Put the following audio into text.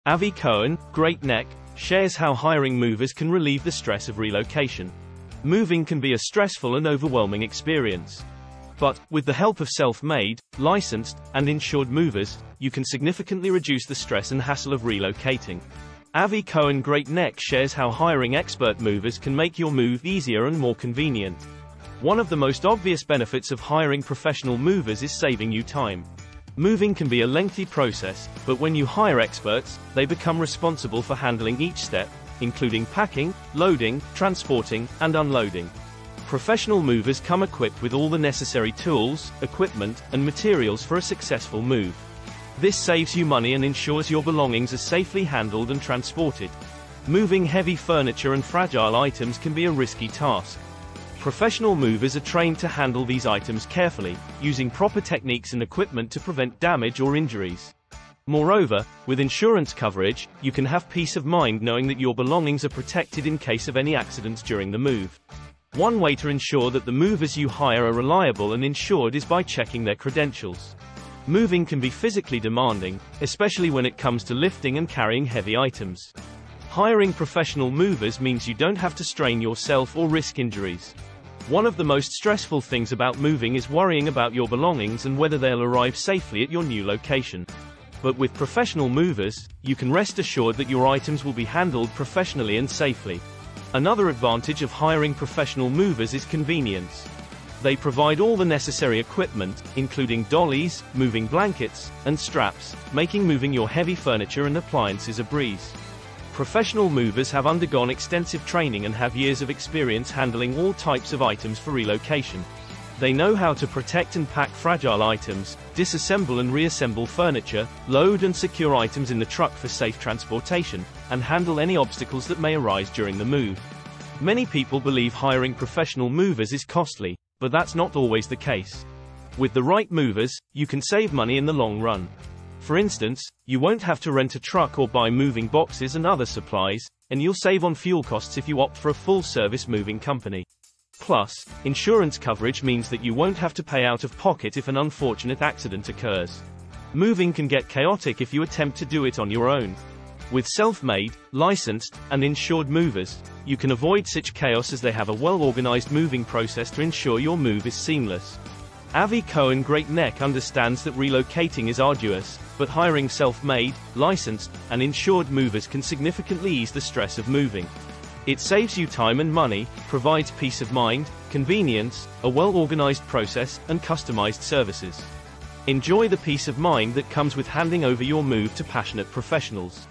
Avi Cohen, Great Neck, shares how hiring movers can relieve the stress of relocation. Moving can be a stressful and overwhelming experience. But, with the help of self-made, licensed, and insured movers, you can significantly reduce the stress and hassle of relocating. Avi Cohen Great Neck shares how hiring expert movers can make your move easier and more convenient. One of the most obvious benefits of hiring professional movers is saving you time. Moving can be a lengthy process, but when you hire experts, they become responsible for handling each step, including packing, loading, transporting, and unloading. Professional movers come equipped with all the necessary tools, equipment, and materials for a successful move. This saves you money and ensures your belongings are safely handled and transported. Moving heavy furniture and fragile items can be a risky task. Professional movers are trained to handle these items carefully, using proper techniques and equipment to prevent damage or injuries. Moreover, with insurance coverage, you can have peace of mind knowing that your belongings are protected in case of any accidents during the move. One way to ensure that the movers you hire are reliable and insured is by checking their credentials. Moving can be physically demanding, especially when it comes to lifting and carrying heavy items. Hiring professional movers means you don't have to strain yourself or risk injuries. One of the most stressful things about moving is worrying about your belongings and whether they'll arrive safely at your new location. But with professional movers, you can rest assured that your items will be handled professionally and safely. Another advantage of hiring professional movers is convenience. They provide all the necessary equipment, including dollies, moving blankets, and straps, making moving your heavy furniture and appliances a breeze. Professional movers have undergone extensive training and have years of experience handling all types of items for relocation. They know how to protect and pack fragile items, disassemble and reassemble furniture, load and secure items in the truck for safe transportation, and handle any obstacles that may arise during the move. Many people believe hiring professional movers is costly, but that's not always the case. With the right movers, you can save money in the long run. For instance, you won't have to rent a truck or buy moving boxes and other supplies, and you'll save on fuel costs if you opt for a full-service moving company. Plus, insurance coverage means that you won't have to pay out of pocket if an unfortunate accident occurs. Moving can get chaotic if you attempt to do it on your own. With self-made, licensed, and insured movers, you can avoid such chaos as they have a well-organized moving process to ensure your move is seamless. Avi Cohen Great Neck understands that relocating is arduous, but hiring self-made, licensed, and insured movers can significantly ease the stress of moving. It saves you time and money, provides peace of mind, convenience, a well-organized process, and customized services. Enjoy the peace of mind that comes with handing over your move to passionate professionals.